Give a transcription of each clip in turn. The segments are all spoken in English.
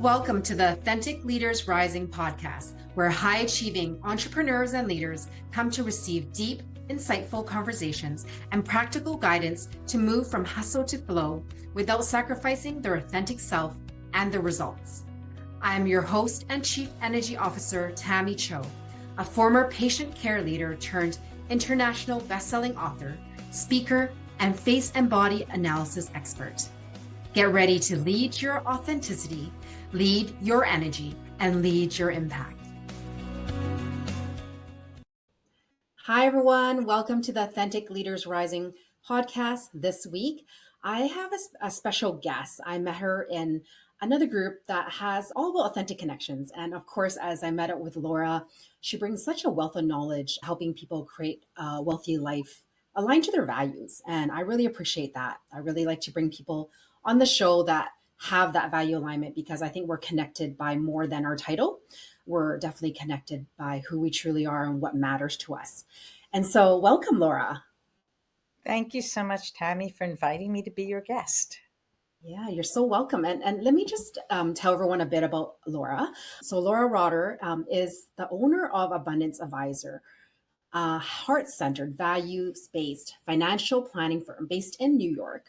Welcome to the Authentic Leaders Rising podcast, where high-achieving entrepreneurs and leaders come to receive deep, insightful conversations and practical guidance to move from hustle to flow without sacrificing their authentic self and the results. I am your host and Chief Energy Officer, Tammy Cho, a former patient care leader turned international best-selling author, speaker, and face and body analysis expert. Get ready to lead your authenticity, lead your energy, and lead your impact. Hi, everyone. Welcome to the Authentic Leaders Rising podcast. This week, I have a special guest. I met her in another group that has all about authentic connections. And of course, as I met up with Laura, she brings such a wealth of knowledge, helping people create a wealthy life aligned to their values. And I really appreciate that. I really like to bring people on the show that have that value alignment, because I think we're connected by more than our title. We're definitely connected by who we truly are and what matters to us. And so welcome, Laura. Thank you so much, Tammy, for inviting me to be your guest. Yeah, you're so welcome. And let me just tell everyone a bit about Laura. So Laura Rotter is the owner of Abundance Advisor, a heart-centered, values-based financial planning firm based in New York.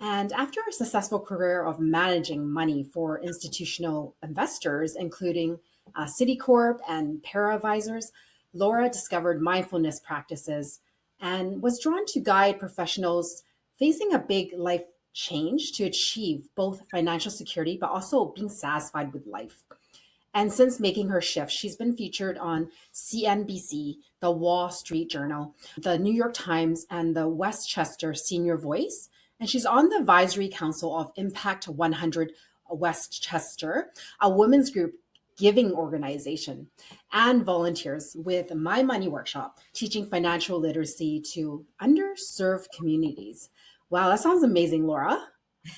And after a successful career of managing money for institutional investors, including Citicorp and Para-Advisors, Laura discovered mindfulness practices and was drawn to guide professionals facing a big life change to achieve both financial security, but also being satisfied with life. And since making her shift, she's been featured on CNBC, the Wall Street Journal, the New York Times, and the Westchester Senior Voice. And she's on the advisory council of Impact 100 Westchester, a women's group giving organization, and volunteers with My Money Workshop, teaching financial literacy to underserved communities. Wow, that sounds amazing, Laura.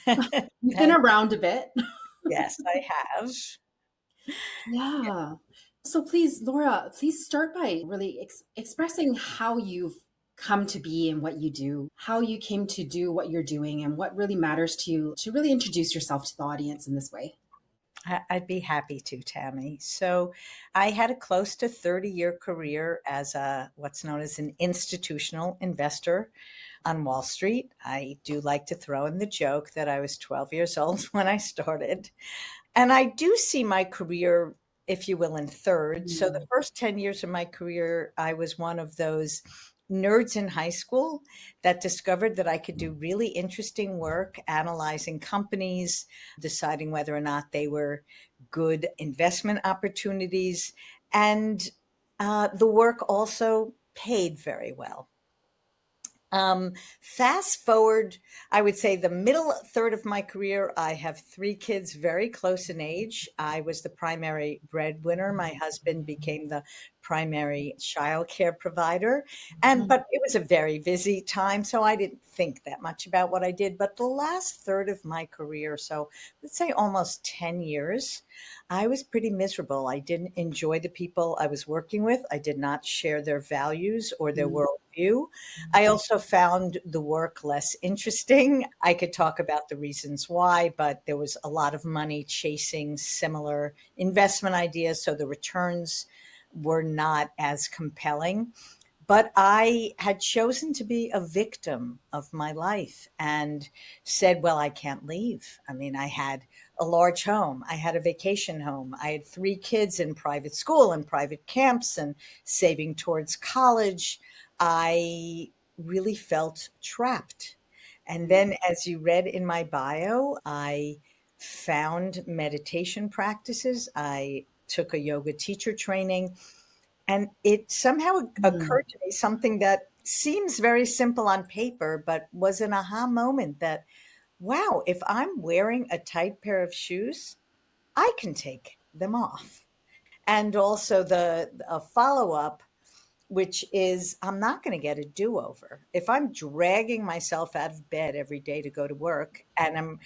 You've been around a bit. Yes, I have. Yeah. So please, Laura, please start by really expressing how you've come to be and what you do, how you came to do what you're doing, and what really matters to you, to really introduce yourself to the audience in this way. I'd be happy to, Tammy. So I had a close to 30-year career as what's known as an institutional investor on Wall Street. I do like to throw in the joke that I was 12 years old when I started. And I do see my career, if you will, in thirds. So the first 10 years of my career, I was one of those nerds in high school that discovered that I could do really interesting work analyzing companies, deciding whether or not they were good investment opportunities. And the work also paid very well. Fast forward, I would say the middle third of my career, I have 3 kids very close in age. I was the primary breadwinner. My husband became the primary childcare provider. But it was a very busy time, so I didn't think that much about what I did. But the last third of my career, so let's say almost 10 years, I was pretty miserable. I didn't enjoy the people I was working with. I did not share their values or their worldview. I also found the work less interesting. I could talk about the reasons why, but there was a lot of money chasing similar investment ideas, so the returns were not as compelling. But I had chosen to be a victim of my life and said, well, I can't leave. I mean, I had a large home. I had a vacation home. I had 3 kids in private school and private camps and saving towards college. I really felt trapped. And then, as you read in my bio, I found meditation practices. I took a yoga teacher training. And it somehow occurred to me, something that seems very simple on paper, but was an aha moment that, wow, if I'm wearing a tight pair of shoes, I can take them off. And also a follow-up, which is I'm not going to get a do-over. If I'm dragging myself out of bed every day to go to work and I'm,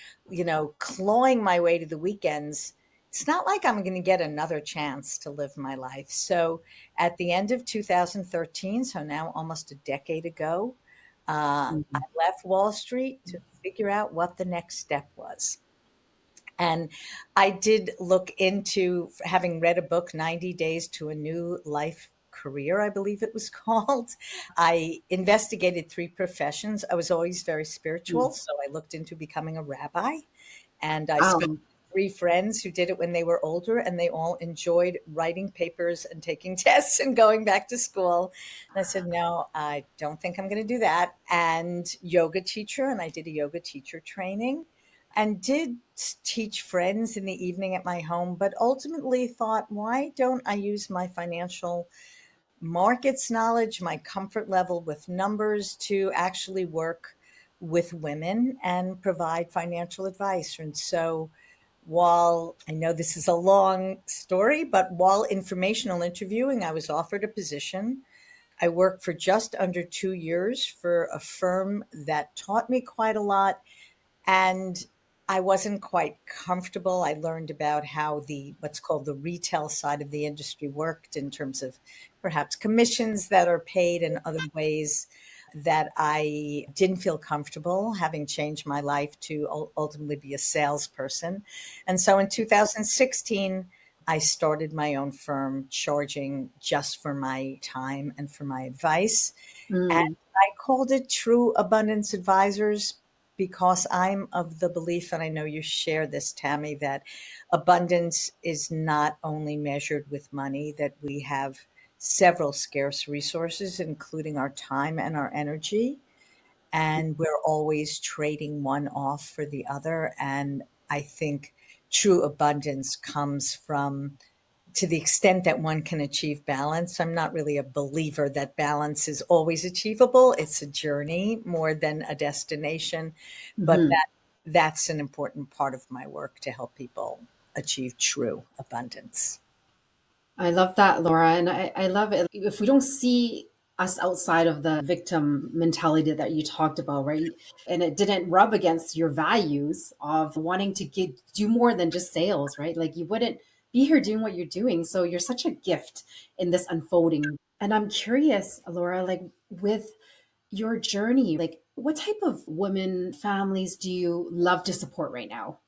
clawing my way to the weekends, it's not like I'm going to get another chance to live my life. So at the end of 2013, so now almost a decade ago, I left Wall Street to figure out what the next step was. And I did look into, having read a book, 90 Days to a New Life Career, I believe it was called. I investigated three professions. I was always very spiritual, Mm. so I looked into becoming a rabbi. And I spoke Um, to three friends who did it when they were older, and they all enjoyed writing papers and taking tests and going back to school. And I said, no, I don't think I'm going to do that. And yoga teacher, and I did a yoga teacher training and did teach friends in the evening at my home, but ultimately thought, why don't I use my financial markets knowledge, my comfort level with numbers to actually work with women and provide financial advice? And so, while I know this is a long story, but while informational interviewing, I was offered a position. I worked for just under 2 years for a firm that taught me quite a lot, and I wasn't quite comfortable. I learned about how the what's called the retail side of the industry worked in terms of perhaps commissions that are paid and other ways that I didn't feel comfortable, having changed my life to ultimately be a salesperson. And so in 2016, I started my own firm, charging just for my time and for my advice. And mm, I called it True Abundance Advisors because I'm of the belief, and I know you share this, Tammy, that abundance is not only measured with money, that we have several scarce resources, including our time and our energy. And we're always trading one off for the other. And I think true abundance comes from, to the extent that one can achieve balance. I'm not really a believer that balance is always achievable. It's a journey more than a destination, but mhm. that's an important part of my work to help people achieve true abundance. I love that, Laura. And I love it. If we don't see us outside of the victim mentality that you talked about, right? And it didn't rub against your values of wanting to do more than just sales, right? Like you wouldn't be here doing what you're doing. So you're such a gift in this unfolding. And I'm curious, Laura, like with your journey, like what type of women, families do you love to support right now?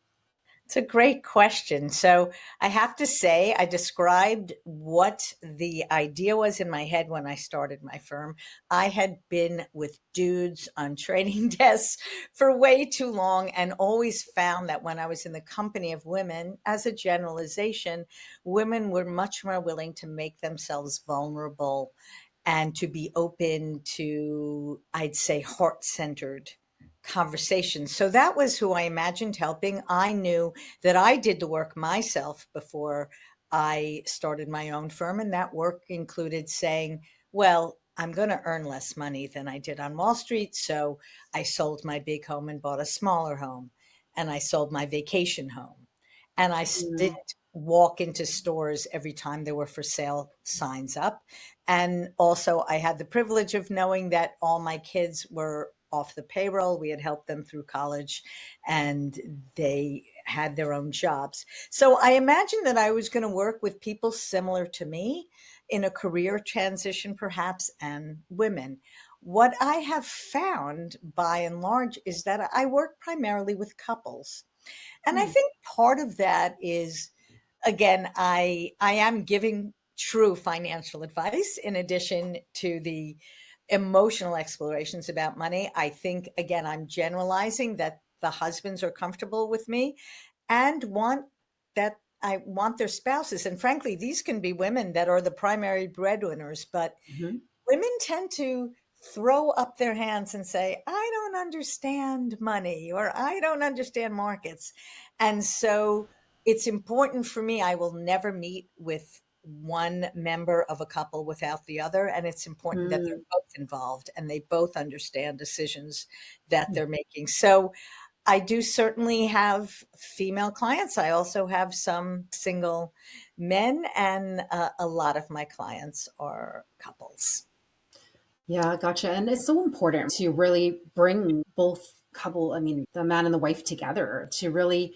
It's a great question. So I have to say, I described what the idea was in my head when I started my firm. I had been with dudes on trading desks for way too long and always found that when I was in the company of women, as a generalization, women were much more willing to make themselves vulnerable and to be open to, I'd say, heart centered conversations. So that was who I imagined helping. I knew that I did the work myself before I started my own firm. And that work included saying, well, I'm going to earn less money than I did on Wall Street. So I sold my big home and bought a smaller home. And I sold my vacation home. And I Mm, didn't walk into stores every time there were for sale signs up. And also, I had the privilege of knowing that all my kids were off the payroll. We had helped them through college and they had their own jobs. So I imagined that I was going to work with people similar to me in a career transition, perhaps, and women. What I have found by and large is that I work primarily with couples. And I mm, think part of that is, again, I am giving true financial advice in addition to the emotional explorations about money. I think, again, I'm generalizing that the husbands are comfortable with me and want that I want their spouses. And frankly, these can be women that are the primary breadwinners, but mhm, women tend to throw up their hands and say, I don't understand money or I don't understand markets. And so it's important for me. I will never meet with one member of a couple without the other. And it's important that they're mm, both involved and they both understand decisions that they're making. So I do certainly have female clients. I also have some single men, and a lot of my clients are couples. yeah, gotcha. And it's so important to really bring both couple, I mean, the man and the wife together to really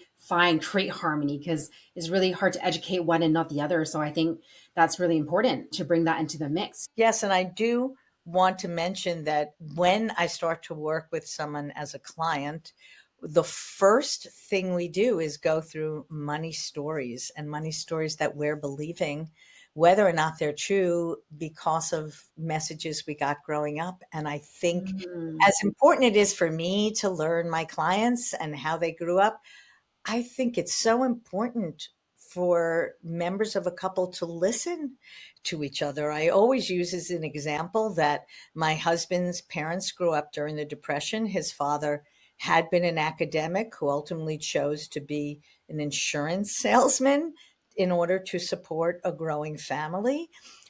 create harmony because it's really hard to educate one and not the other. So I think that's really important to bring that into the mix. Yes, and I do want to mention that when I start to work with someone as a client, the first thing we do is go through money stories, and money stories that we're believing, whether or not they're true, because of messages we got growing up. And I think, Mm. as important it is for me to learn my clients and how they grew up, I think it's so important for members of a couple to listen to each other. I always use as an example that my husband's parents grew up during the Depression. His father had been an academic who ultimately chose to be an insurance salesman in order to support a growing family.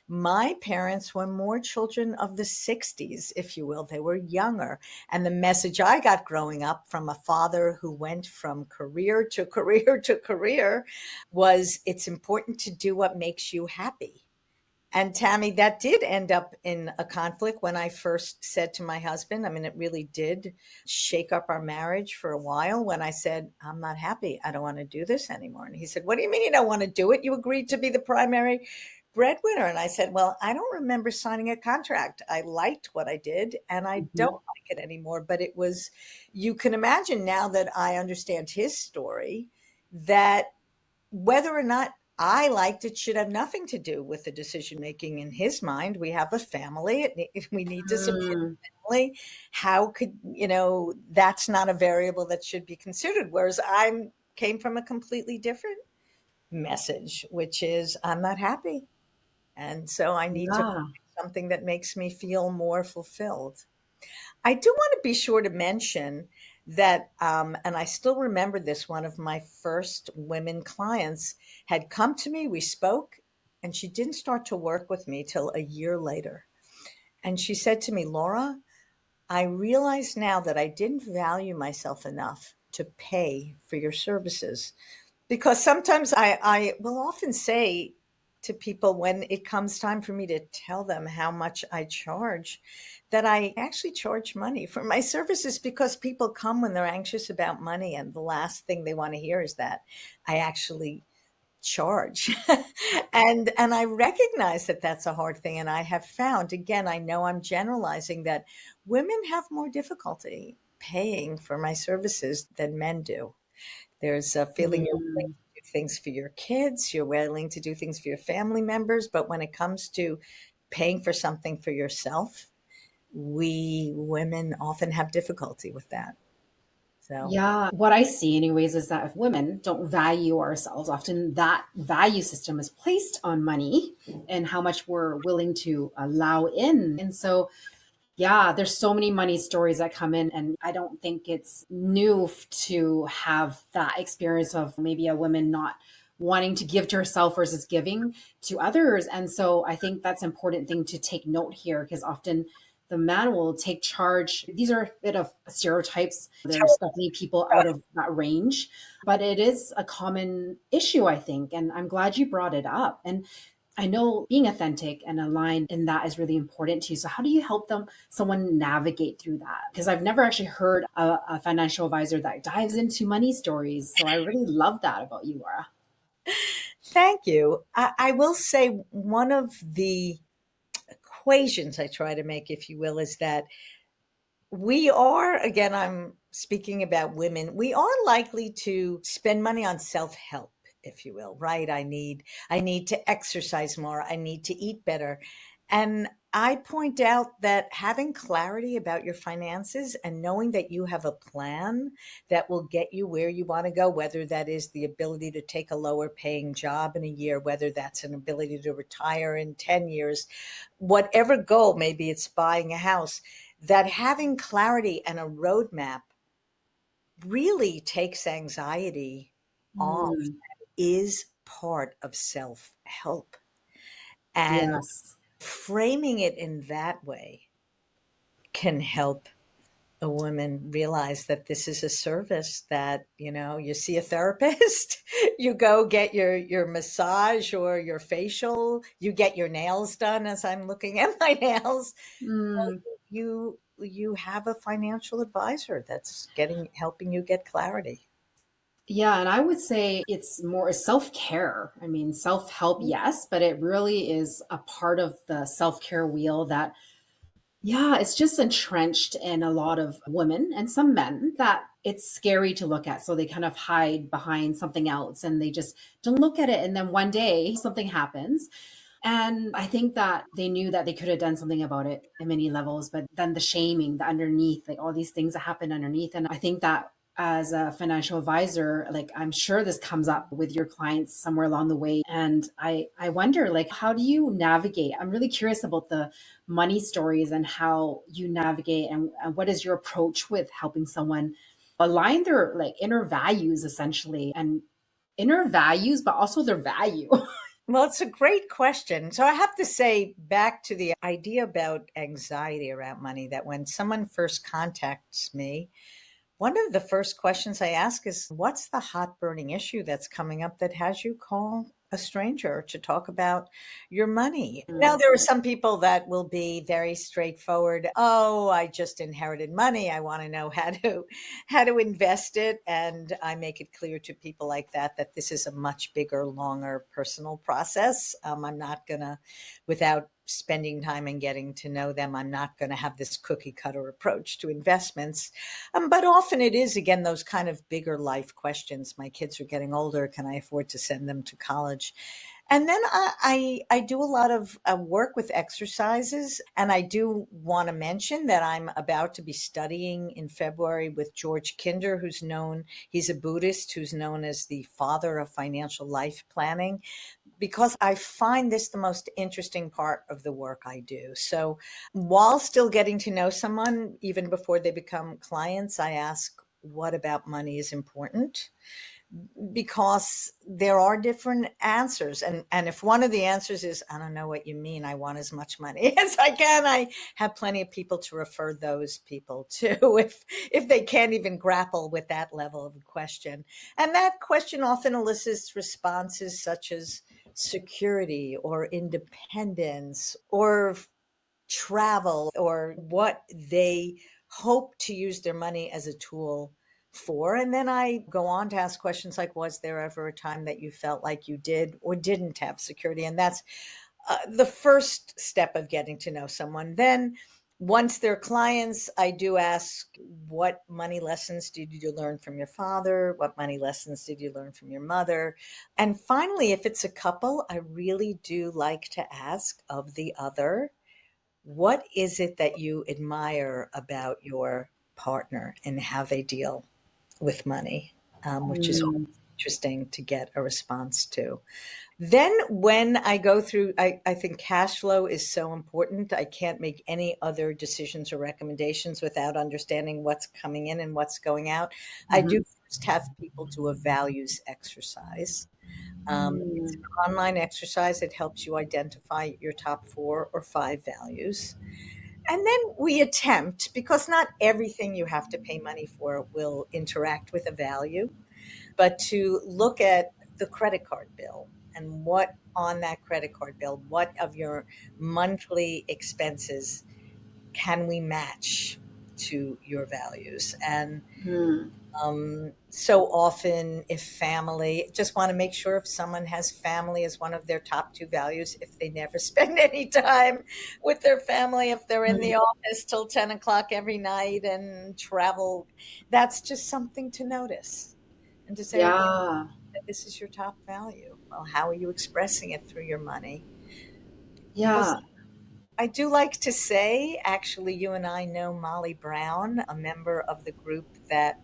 My parents were more children of the 60s, if you will. They were younger. And the message I got growing up from a father who went from career to career to career was, it's important to do what makes you happy. And Tammy, that did end up in a conflict when I first said to my husband, I mean, it really did shake up our marriage for a while when I said, I'm not happy. I don't want to do this anymore. And he said, What do you mean you don't want to do it? You agreed to be the primary breadwinner. And I said, Well, I don't remember signing a contract. I liked what I did and I don't Mhm. like it anymore. But it was, you can imagine now that I understand his story, that whether or not I liked it should have nothing to do with the decision making in his mind. We have a family. We need to support Mm. the family. How could, that's not a variable that should be considered. Whereas I came from a completely different message, which is I'm not happy. And so I need to Yeah. find something that makes me feel more fulfilled. I do want to be sure to mention that, and I still remember this, one of my first women clients had come to me, we spoke, and she didn't start to work with me till a year later. And she said to me, Laura, I realize now that I didn't value myself enough to pay for your services. Because sometimes I will often say to people when it comes time for me to tell them how much I charge, that I actually charge money for my services, because people come when they're anxious about money, and the last thing they want to hear is that I actually charge. And I recognize that that's a hard thing, and I have found, again, I know I'm generalizing, that women have more difficulty paying for my services than men do. There's a feeling you're willing Mm. to do things for your kids, you're willing to do things for your family members, but when it comes to paying for something for yourself, we women often have difficulty with that. So, Yeah, what I see, anyways, is that if women don't value ourselves, often that value system is placed on money and how much we're willing to allow in. And so, yeah, there's so many money stories that come in, and I don't think it's new to have that experience of maybe a woman not wanting to give to herself versus giving to others. And so I think that's an important thing to take note here, because often the man will take charge. These are a bit of stereotypes. There's definitely people out of that range, but it is a common issue, I think. And I'm glad you brought it up. And I know being authentic and aligned in that is really important to you. So how do you help someone navigate through that? Because I've never actually heard a financial advisor that dives into money stories. So I really love that about you, Laura. thank you. I will say one of the equations I try to make, if you will, is that we are, again, I'm speaking about women, we are likely to spend money on self-help, if you will, right? I need to exercise more, I need to eat better. And I point out that having clarity about your finances and knowing that you have a plan that will get you where you want to go, whether that is the ability to take a lower paying job in a year, whether that's an ability to retire in 10 years, whatever goal, maybe it's buying a house, that having clarity and a roadmap really takes anxiety off, Mm, is part of self help. And yes. framing it in that way can help a woman realize that this is a service, that you see a therapist, you go get your massage or your facial, you get your nails done, as I'm looking at my nails, Mm, you have a financial advisor that's getting helping you get clarity. yeah, and I would say it's more self care. I mean, self help, yes, but it really is a part of the self care wheel that Yeah, it's just entrenched in a lot of women and some men that it's scary to look at. So they kind of hide behind something else and they just don't look at it. And then one day something happens. And I think that they knew that they could have done something about it in many levels, but then the shaming, the underneath, like all these things that happen underneath. And I think that as a financial advisor, like I'm sure this comes up with your clients somewhere along the way. And I wonder, like, how do you navigate? I'm really curious about the money stories and how you navigate and what is your approach with helping someone align their like inner values essentially and inner values, but also their value. Well, it's a great question. So I have to say, back to the idea about anxiety around money, that when someone first contacts me, one of the first questions I ask is, what's the hot burning issue that's coming up that has you call a stranger to talk about your money? Now, Mm, there are some people that will be very straightforward. Oh, I just inherited money. I want to know how to invest it. And I make it clear to people like that that this is a much bigger, longer personal process. I'm not gonna, without spending time and getting to know them, I'm not going to have this cookie cutter approach to investments. But often it is, again, those kind of bigger life questions. My kids are getting older. Can I afford to send them to college? And then I do a lot of work with exercises. And I do want to mention that I'm about to be studying in February with George Kinder, he's a Buddhist who's known as the father of financial life planning, because I find this the most interesting part of the work I do. So while still getting to know someone, even before they become clients, I ask, what about money is important? Because there are different answers. And if one of the answers is, I don't know what you mean, I want as much money as I can, I have plenty of people to refer those people to if they can't even grapple with that level of a question. And that question often elicits responses such as security or independence or travel or what they hope to use their money as a tool for. And then I go on to ask questions like, was there ever a time that you felt like you did or didn't have security? And that's the first step of getting to know someone. Then once they're clients, I do ask, what money lessons did you learn from your father? What money lessons did you learn from your mother? And finally, if it's a couple, I really do like to ask of the other, what is it that you admire about your partner and how they deal with money? Which is mm, interesting to get a response to. Then, when I go through, I think cash flow is so important. I can't make any other decisions or recommendations without understanding what's coming in and what's going out. I do mhm, first have people do a values exercise. It's mm, an online exercise. It helps you identify your top 4 or 5 values. And then we attempt, because not everything you have to pay money for will interact with a value, but to look at the credit card bill and what on that credit card bill, what of your monthly expenses can we match to your values? And mm. so often, if family, just want to make sure if someone has family as one of their top 2 values, if they never spend any time with their family, if they're in the Mm. office till 10 o'clock every night and travel, that's just something to notice and to say, okay, Yeah, this is your top value. Well, how are you expressing it through your money? Because yeah. I do like to say, actually, you and I know Molly Brown, a member of the group that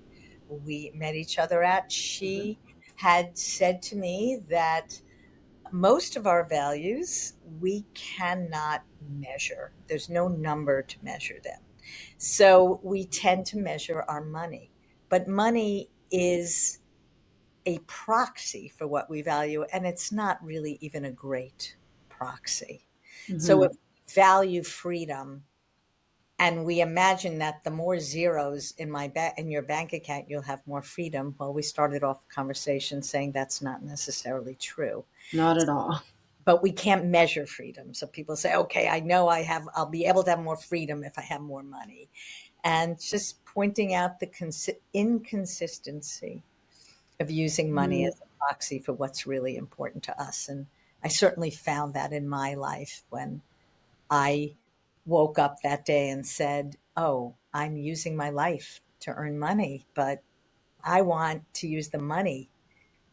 we met each other at. Mhm, She had said to me that most of our values we cannot measure. There's no number to measure them. So we tend to measure our money. But money is a proxy for what we value, and it's not really even a great proxy. So if mhm. we value freedom and we imagine that the more zeros in your bank account you'll have more freedom, well, we started off the conversation saying that's not necessarily true. Not at all. But we can't measure freedom. So people say, okay, I know I'll be able to have more freedom if I have more money. And just pointing out the inconsistency of using money Mm, as a proxy for what's really important to us. And I certainly found that in my life when I woke up that day and said, "Oh, I'm using my life to earn money, but I want to use the money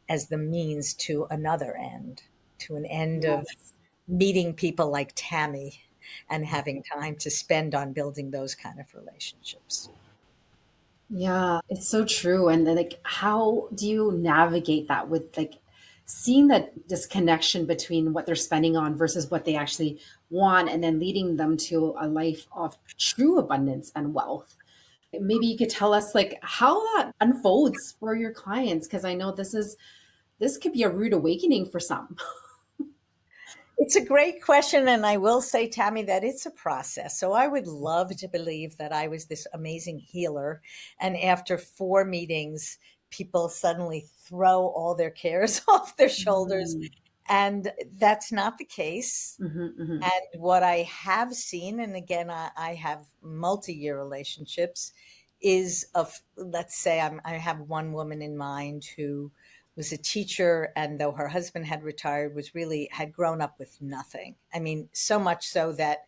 as the means to another end, to an end of Yes. meeting people like Tammy and having time to spend on building those kind of relationships." Yeah, it's so true. And then, like, how do you navigate that with like seeing that disconnection between what they're spending on versus what they actually want, and then leading them to a life of true abundance and wealth? Maybe you could tell us like how that unfolds for your clients, because I know this could be a rude awakening for some. It's a great question, and I will say, Tammy, that it's a process. So I would love to believe that I was this amazing healer, and after 4 meetings, people suddenly throw all their cares off their shoulders, Mm, and that's not the case. mhm, mhm, And what I have seen, and again, I have multi-year relationships, is of, let's say I have one woman in mind who was a teacher, and though her husband had retired, was really had grown up with nothing. I mean, so much so that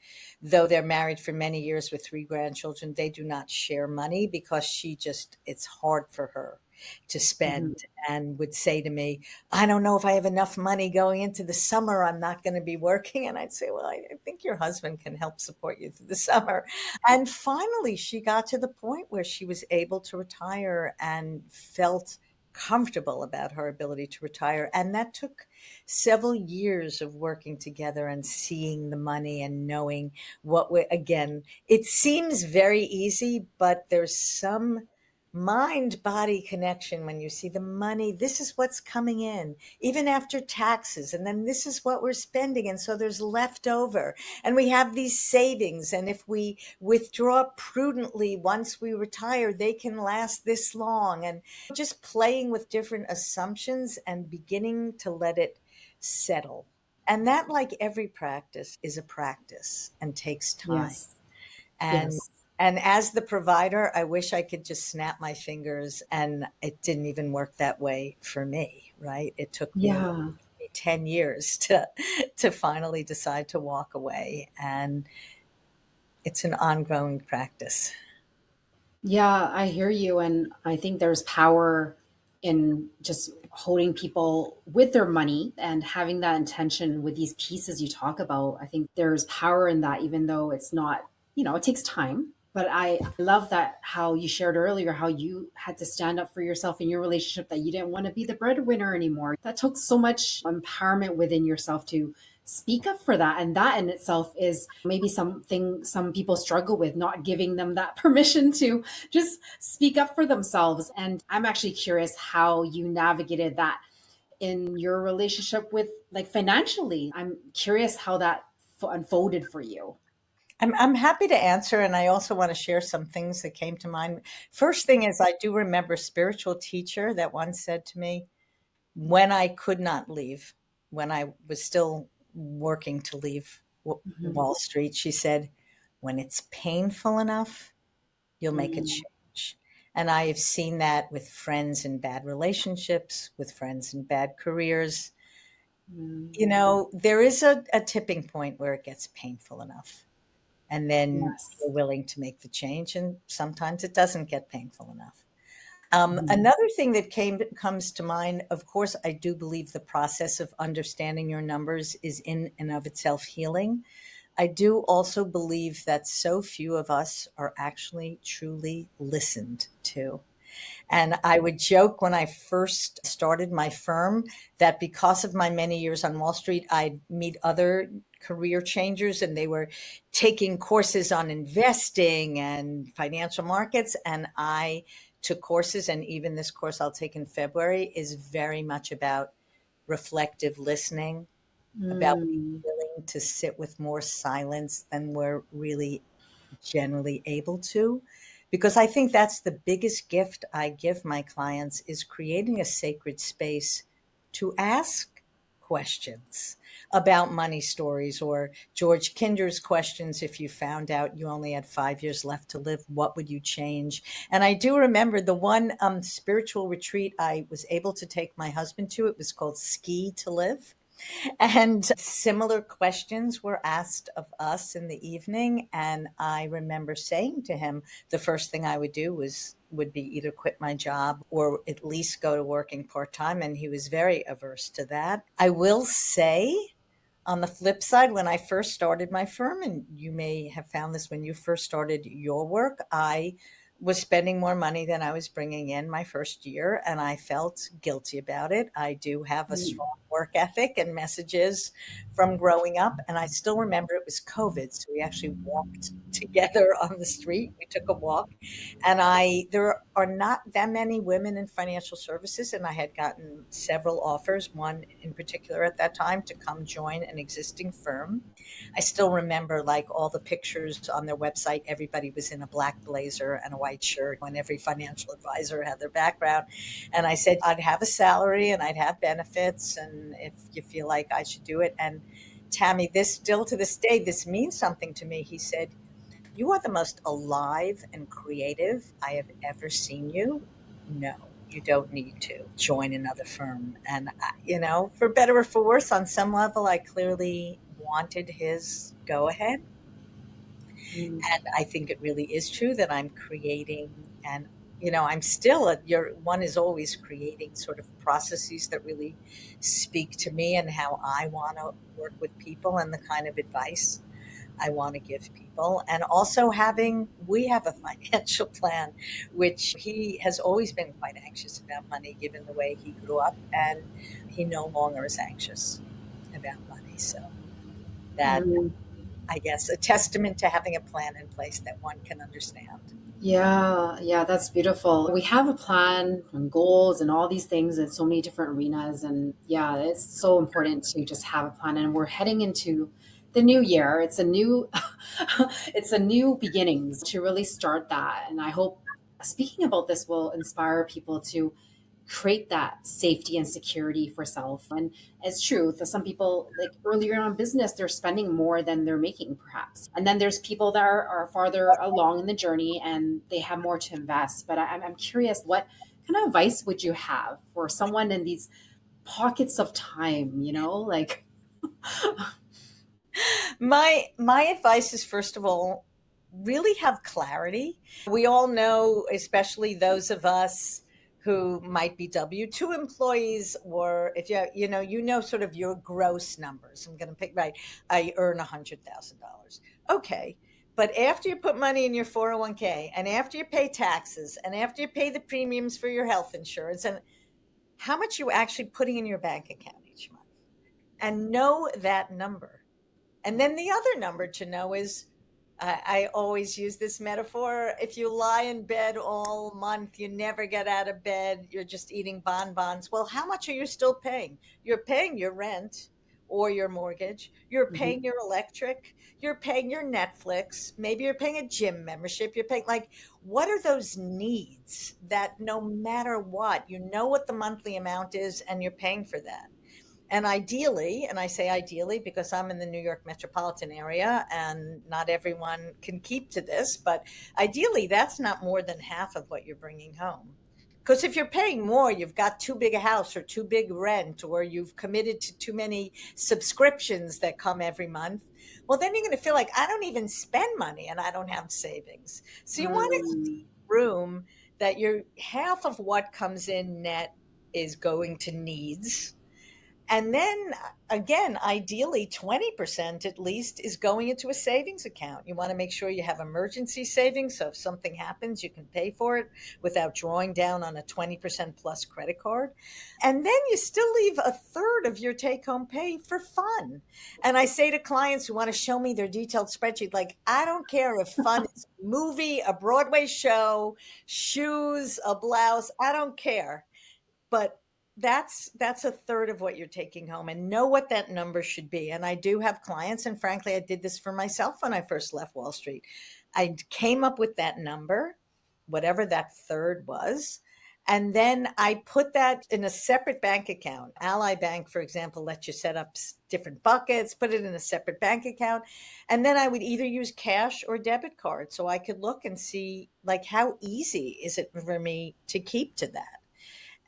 though they're married for many years with 3 grandchildren, they do not share money because she just, it's hard for her to mhm. spend, and would say to me, "I don't know if I have enough money going into the summer. I'm not going to be working." And I'd say, "Well, I think your husband can help support you through the summer." And finally, she got to the point where she was able to retire and felt comfortable about her ability to retire. And that took several years of working together and seeing the money and knowing what we, again, it seems very easy, but there's some mind body connection when you see the money. This is what's coming in, even after taxes. And then this is what we're spending. And so there's leftover. And we have these savings. And if we withdraw prudently once we retire, they can last this long. And just playing with different assumptions and beginning to let it settle. And that, like every practice, is a practice and takes time. Yes. And Yes. and as the provider, I wish I could just snap my fingers, and it didn't even work that way for me, right? It took me Yeah. 10 years to finally decide to walk away, and it's an ongoing practice. Yeah, I hear you. And I think there's power in just holding people with their money and having that intention with these pieces you talk about. I think there's power in that, even though it's not, it takes time. But I love that how you shared earlier how you had to stand up for yourself in your relationship, that you didn't want to be the breadwinner anymore. That took so much empowerment within yourself to speak up for that. And that in itself is maybe something some people struggle with, not giving them that permission to just speak up for themselves. And I'm actually curious how you navigated that in your relationship with like financially. I'm curious how that unfolded for you. I'm happy to answer, and I also want to share some things that came to mind. First thing is, I do remember a spiritual teacher that once said to me, when I could not leave, when I was still working to leave Mhm. Wall Street, she said, "When it's painful enough, you'll make a Mm, change." And I have seen that with friends in bad relationships, with friends in bad careers. mm, There is a tipping point where it gets painful enough. And then yes. you're willing to make the change. And sometimes it doesn't get painful enough. Mhm. Another thing that comes to mind, of course, I do believe the process of understanding your numbers is in and of itself healing. I do also believe that so few of us are actually truly listened to. And I would joke when I first started my firm that because of my many years on Wall Street, I'd meet other career changers, and they were taking courses on investing and financial markets. And I took courses, and even this course I'll take in February is very much about reflective listening, about being Mm, willing to sit with more silence than we're really generally able to, because I think that's the biggest gift I give my clients, is creating a sacred space to ask questions about money stories, or George Kinder's questions: if you found out you only had 5 years left to live, what would you change? And I do remember the one spiritual retreat I was able to take my husband to. It was called Ski to Live, And similar questions were asked of us in the evening. And I remember saying to him, the first thing I would do would be either quit my job or at least go to working part-time. And he was very averse to that. I will say, on the flip side, when I first started my firm, and you may have found this when you first started your work, I was spending more money than I was bringing in my first year, and I felt guilty about it. I do have a Mm. strong work ethic and messages from growing up, and I still remember it was COVID, so we actually walked together on the street. We took a walk, and there are not that many women in financial services, and I had gotten several offers, one in particular at that time, to come join an existing firm. I still remember like all the pictures on their website. Everybody was in a black blazer and a white shirt, and every financial advisor had their background. And I said, I'd have a salary and I'd have benefits. And if you feel like I should do it. And Tammy, this still to this day, this means something to me. He said, you are the most alive and creative I have ever seen you. No, you don't need to join another firm. And, for better or for worse, on some level, I clearly wanted his go ahead. Mm. And I think it really is true that I'm creating, and I'm still your one is always creating sort of processes that really speak to me and how I want to work with people and the kind of advice I want to give people. And also we have a financial plan, which he has always been quite anxious about money, given the way he grew up, and he no longer is anxious about money. So that, Mm. I guess, a testament to having a plan in place that one can understand. Yeah, yeah, that's beautiful. We have a plan and goals and all these things in so many different arenas. And yeah, it's so important to just have a plan. And we're heading into the new year. It's a new it's a new beginnings to really start that. And I hope speaking about this will inspire people to create that safety and security for self. And it's true that some people, like earlier on business, they're spending more than they're making perhaps, and then there's people that are farther along in the journey and they have more to invest. But I'm curious, what kind of advice would you have for someone in these pockets of time, like My advice is, first of all, really have clarity. We all know, especially those of us who might be W-2 employees, or if you know sort of your gross numbers. I'm going to pick, right. I earn $100,000. Okay. But after you put money in your 401k, and after you pay taxes, and after you pay the premiums for your health insurance, and how much you actually putting in your bank account each month, and know that number. And then the other number to know is, I always use this metaphor. If you lie in bed all month, you never get out of bed, you're just eating bonbons. Well, how much are you still paying? You're paying your rent or your mortgage. You're Mhm. paying your electric. You're paying your Netflix. Maybe you're paying a gym membership. You're paying, like, what are those needs that no matter what, you know what the monthly amount is and you're paying for that? And ideally, and I say ideally because I'm in the New York metropolitan area and not everyone can keep to this, but ideally, that's not more than half of what you're bringing home. Because if you're paying more, you've got too big a house or too big rent, or you've committed to too many subscriptions that come every month. Well, then you're going to feel like I don't even spend money and I don't have savings. So you want to Mm. room that your half of what comes in net is going to needs, and then again, ideally 20% at least is going into a savings account. You want to make sure you have emergency savings. So if something happens, you can pay for it without drawing down on a 20% plus credit card. And then you still leave a third of your take home pay for fun. And I say to clients who want to show me their detailed spreadsheet, like, I don't care if fun is a movie, a Broadway show, shoes, a blouse, I don't care, but that's a third of what you're taking home, and know what that number should be. And I do have clients, and frankly, I did this for myself when I first left Wall Street. I came up with that number, whatever that third was, and then I put that in a separate bank account. Ally Bank, for example, lets you set up different buckets, put it in a separate bank account, and then I would either use cash or debit card, so I could look and see, like, how easy is it for me to keep to that.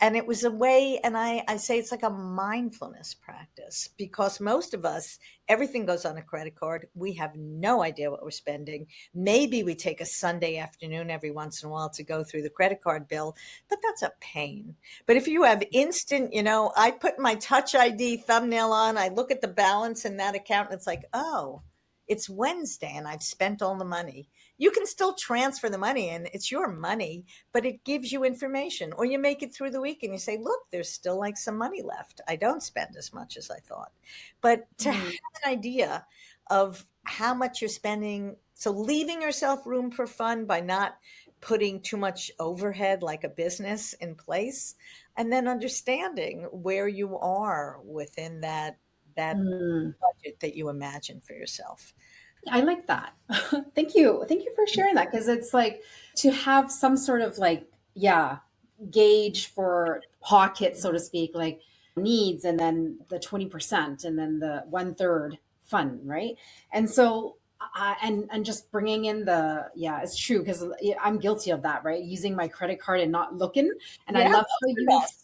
And it was a way, and I say it's like a mindfulness practice, because most of us, everything goes on a credit card. We have no idea what we're spending. Maybe we take a Sunday afternoon every once in a while to go through the credit card bill, but that's a pain. But if you have instant, I put my Touch ID thumbnail on, I look at the balance in that account, and it's like, oh, it's Wednesday and I've spent all the money. You can still transfer the money and it's your money, but it gives you information. Or you make it through the week and you say, look, there's still like some money left. I don't spend as much as I thought. But to have Mm. an idea of how much you're spending, so leaving yourself room for fun by not putting too much overhead like a business in place, and then understanding where you are within that Mm. budget that you imagine for yourself. I like that. Thank you. Thank you for sharing that, because it's like to have some sort of like, yeah, gauge for pockets, so to speak, like needs, and then the 20%, and then the one third fun, right? And so, and just bringing in the, yeah, it's true, because I'm guilty of that, right? Using my credit card and not looking. And I Yeah, love those how are you, the yeah, best.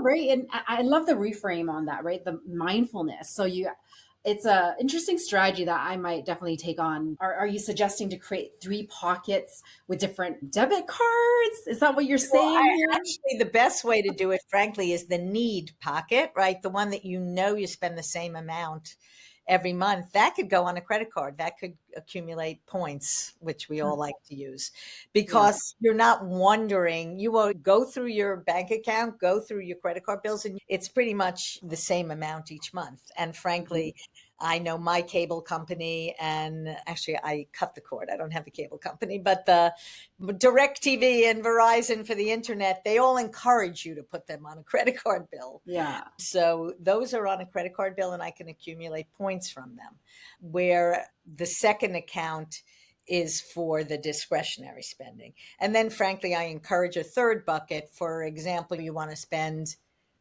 right. And I love the reframe on that, right? The mindfulness. So it's a interesting strategy that I might definitely take on. Are you suggesting to create three pockets with different debit cards? Is that what you're Well, saying here? actually, the best way to do it, frankly, is the need pocket, right? The one that you spend the same amount every month. That could go on a credit card. That could accumulate points, which we all like to use, Yes. because you're not wondering. You will go through your bank account, go through your credit card bills, and it's pretty much the same amount each month. And Mhm. frankly, I know my cable company, and actually, I cut the cord. I don't have a cable company, but the DirecTV and Verizon for the internet, they all encourage you to put them on a credit card bill. Yeah. So those are on a credit card bill and I can accumulate points from them. Where the second account is for the discretionary spending. And then frankly, I encourage a third bucket. For example, you want to spend,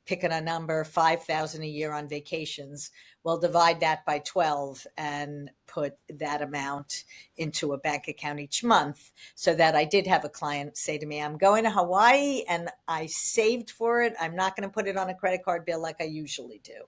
picking a number, 5,000 a year on vacations. Well, divide that by 12 and put that amount into a bank account each month. So that I did have a client say to me, I'm going to Hawaii and I saved for it. I'm not going to put it on a credit card bill like I usually do,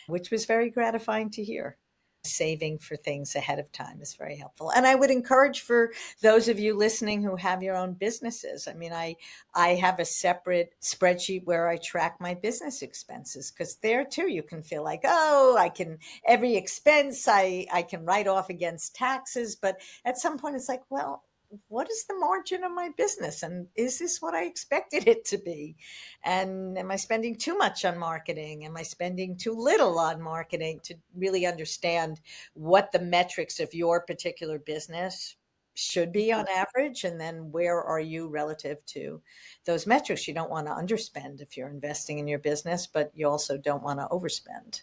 which was very gratifying to hear. Saving for things ahead of time is very helpful. And I would encourage, for those of you listening who have your own businesses, I mean, I have a separate spreadsheet where I track my business expenses, because there too you can feel like, oh, I can, every expense I can write off against taxes. But at some point it's like, well, what is the margin of my business? And is this what I expected it to be? And am I spending too much on marketing? Am I spending too little on marketing? To really understand what the metrics of your particular business should be on average, and then where are you relative to those metrics. You don't want to underspend if you're investing in your business, but you also don't want to overspend.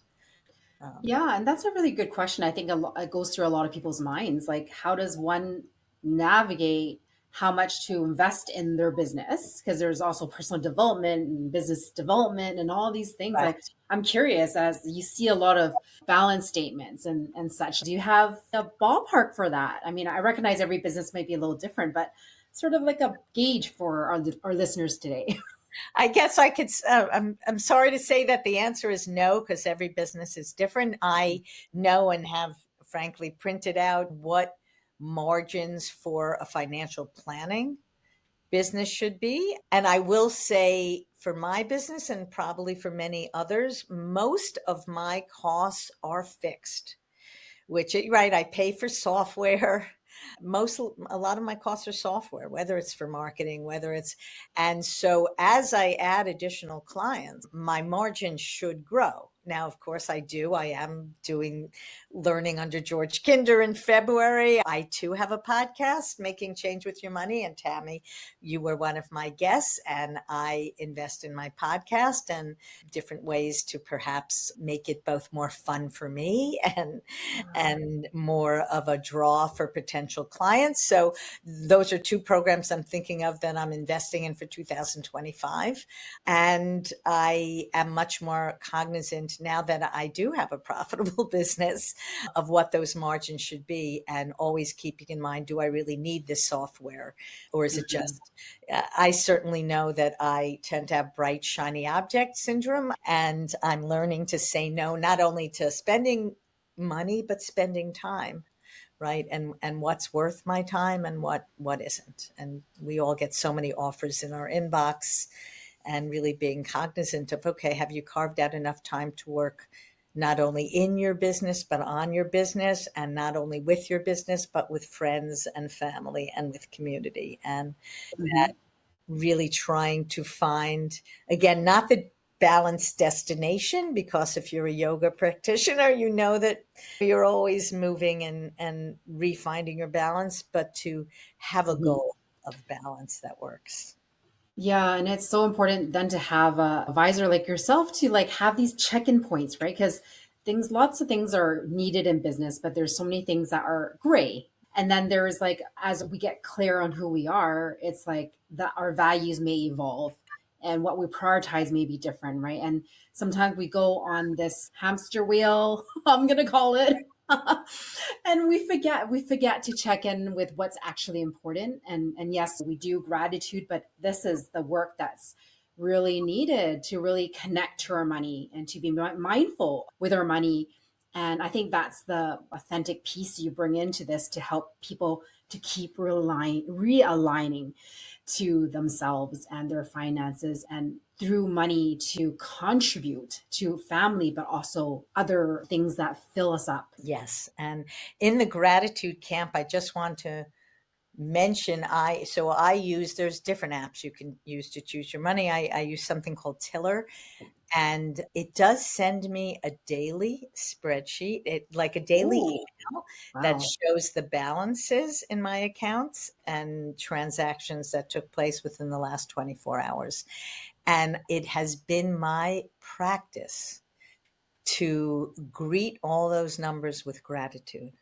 Um, Yeah, and that's a really good question. I think it goes through a lot of people's minds. Like, how does one navigate how much to invest in their business? Because there's also personal development and business development and all these things. I'm curious, as you see a lot of balance statements and such. Do you have a ballpark for that? I mean, I recognize every business might be a little different, but sort of like a gauge for our listeners today. I guess I could. I'm sorry to say that the answer is no, because every business is different. I know and have, frankly, printed out what margins for a financial planning business should be. And I will say, for my business and probably for many others, most of my costs are fixed, which, right, I pay for software. A lot of my costs are software, whether it's for marketing, whether it's, and so as I add additional clients, my margin should grow. Now, of course, I am doing learning under George Kinder in February. I too have a podcast, Making Change with Your Money. And Tammy, you were one of my guests, and I invest in my podcast and different ways to perhaps make it both more fun for me and more of a draw for potential clients. So those are two programs I'm thinking of that I'm investing in for 2025. And I am much more cognizant now that I do have a profitable business, of what those margins should be, and always keeping in mind, do I really need this software, or is it Mhm. just, I certainly know that I tend to have bright, shiny object syndrome, and I'm learning to say no, not only to spending money, but spending time, right? And what's worth my time and what isn't. And we all get so many offers in our inbox, and really being cognizant of, okay, have you carved out enough time to work not only in your business, but on your business, and not only with your business, but with friends and family and with community. And Mhm. really trying to find, again, not the balanced destination, because if you're a yoga practitioner, you know that you're always moving and refinding your balance, but to have a Mhm. goal of balance that works. Yeah, and it's so important then to have a advisor like yourself to like have these check-in points, right? Because lots of things are needed in business, but there's so many things that are gray. And then there's like, as we get clear on who we are, it's like that our values may evolve and what we prioritize may be different, right? And sometimes we go on this hamster wheel, I'm gonna call it, and we forget to check in with what's actually important. And yes, we do gratitude, but this is the work that's really needed to really connect to our money and to be mindful with our money. And I think that's the authentic piece you bring into this to help people to keep realigning to themselves and their finances, and through money to contribute to family, but also other things that fill us up. Yes. And in the gratitude camp, I just want to mention, I use, there's different apps you can use to choose your money. I use something called Tiller, and it does send me a daily spreadsheet, like a daily Oh, email that wow. shows the balances in my accounts and transactions that took place within the last 24 hours. And it has been my practice to greet all those numbers with gratitude,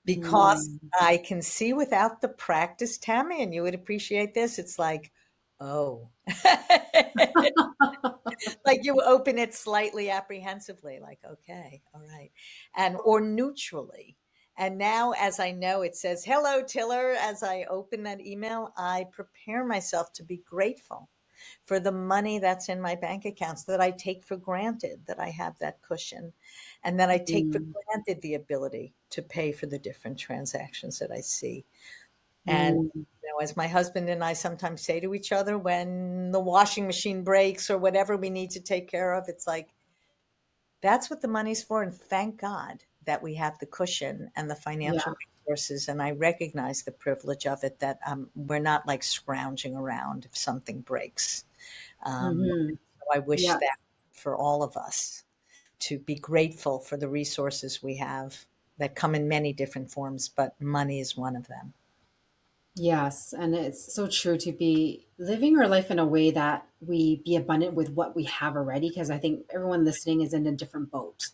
because Mm. I can see without the practice, Tammy, and you would appreciate this. It's like, oh, like you open it slightly apprehensively, like, okay, all right. And, or neutrally. And now, as I know, it says, hello, Tiller. As I open that email, I prepare myself to be grateful for the money that's in my bank accounts, that I take for granted that I have that cushion, and that I take for Mm. granted the ability to pay for the different transactions that I see. And Mm. as my husband and I sometimes say to each other, when the washing machine breaks or whatever we need to take care of, it's like, that's what the money's for. And thank God that we have the cushion and the Yeah. financial resources. And I recognize the privilege of it, that we're not like scrounging around if something breaks. Hmm. So I wish Yeah. that for all of us, to be grateful for the resources we have that come in many different forms, but money is one of them. Yes. And it's so true to be living our life in a way that we be abundant with what we have already. Because I think everyone listening is in a different boat.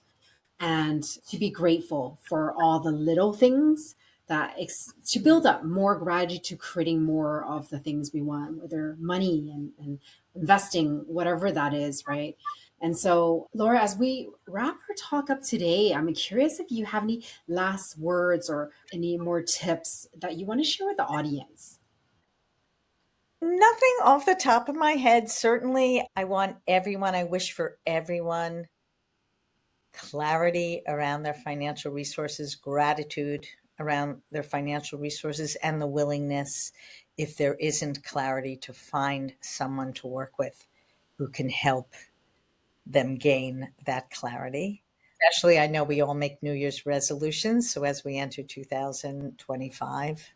And to be grateful for all the little things to build up more gratitude to creating more of the things we want, whether money and investing, whatever that is, right? And so, Laura, as we wrap our talk up today, I'm curious if you have any last words or any more tips that you want to share with the audience. Nothing off the top of my head. Certainly, I wish for everyone clarity around their financial resources, gratitude around their financial resources, and the willingness, if there isn't clarity, to find someone to work with who can help them gain that clarity. Especially, I know we all make New Year's resolutions. So as we enter 2025,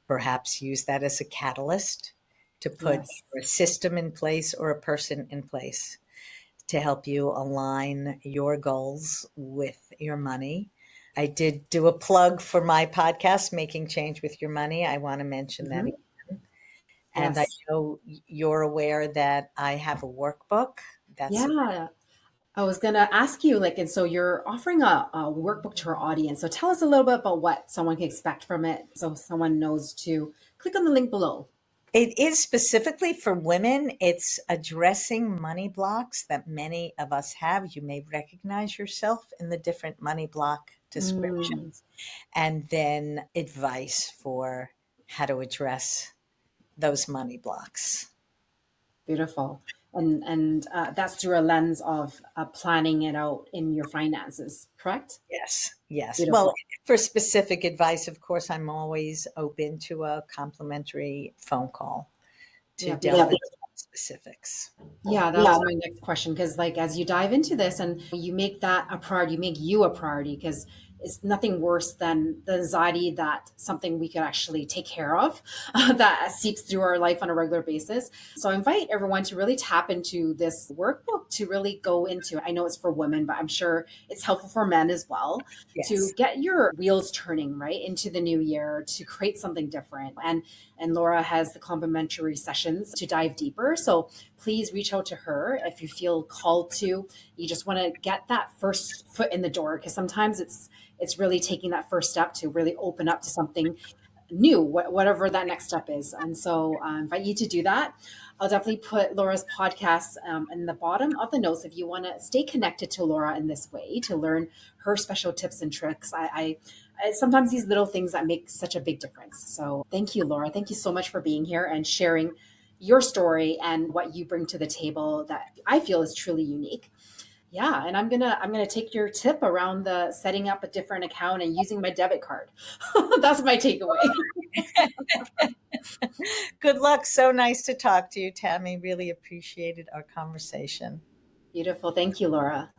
perhaps use that as a catalyst to put Yes. either a system in place or a person in place to help you align your goals with your money. I did do a plug for my podcast, Making Change with Your Money. I want to mention that Hmm. again. And I Yes. know you're aware that I have a workbook that's Yeah. I was gonna ask you, like, and so you're offering a workbook to our audience. So tell us a little bit about what someone can expect from it, so someone knows to click on the link below. It is specifically for women. It's addressing money blocks that many of us have. You may recognize yourself in the different money block Mm, descriptions, and then advice for how to address those money blocks. beautiful. And that's through a lens of planning it out in your finances, correct? Yes, yes. Well, Beautiful. for specific advice, of course, I'm always open to a complimentary phone call to Yeah, delve beautiful. into specifics. Yeah, that was my next question. Because, like, as you dive into this and you make that a priority, you make you a priority, because it's nothing worse than the anxiety that something we could actually take care of that seeps through our life on a regular basis. So, I invite everyone to really tap into this workbook to really go into. I know it's for women, but I'm sure it's helpful for men as well to Yes. get your wheels turning right into the new year to create something different. And Laura has the complimentary sessions to dive deeper. So please reach out to her if you feel called to. You just want to get that first foot in the door, because sometimes it's really taking that first step to really open up to something new, whatever that next step is. And so I invite you to do that. I'll definitely put Laura's podcast in the bottom of the notes if you want to stay connected to Laura in this way to learn her special tips and tricks. I sometimes these little things that make such a big difference. So thank you, Laura. Thank you so much for being here and sharing your story and what you bring to the table that I feel is truly unique. Yeah, and I'm gonna take your tip around the setting up a different account and using my debit card. That's my takeaway. Good luck. So nice to talk to you, Tammy. Really appreciated our conversation. Beautiful. Thank you, Laura.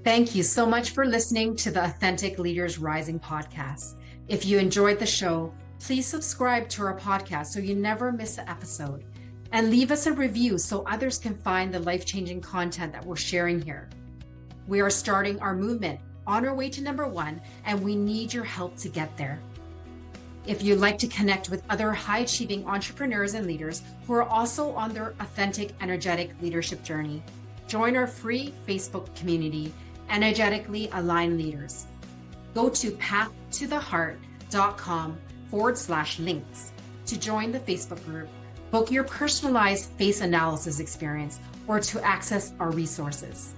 Thank you so much for listening to the Authentic Leaders Rising podcast. If you enjoyed the show, please subscribe to our podcast so you never miss an episode. And leave us a review so others can find the life-changing content that we're sharing here. We are starting our movement on our way to #1, and we need your help to get there. If you'd like to connect with other high-achieving entrepreneurs and leaders who are also on their authentic, energetic leadership journey, join our free Facebook community, Energetically Aligned Leaders. Go to pathtotheheart.com/links to join the Facebook group, book your personalized face analysis experience, or to access our resources.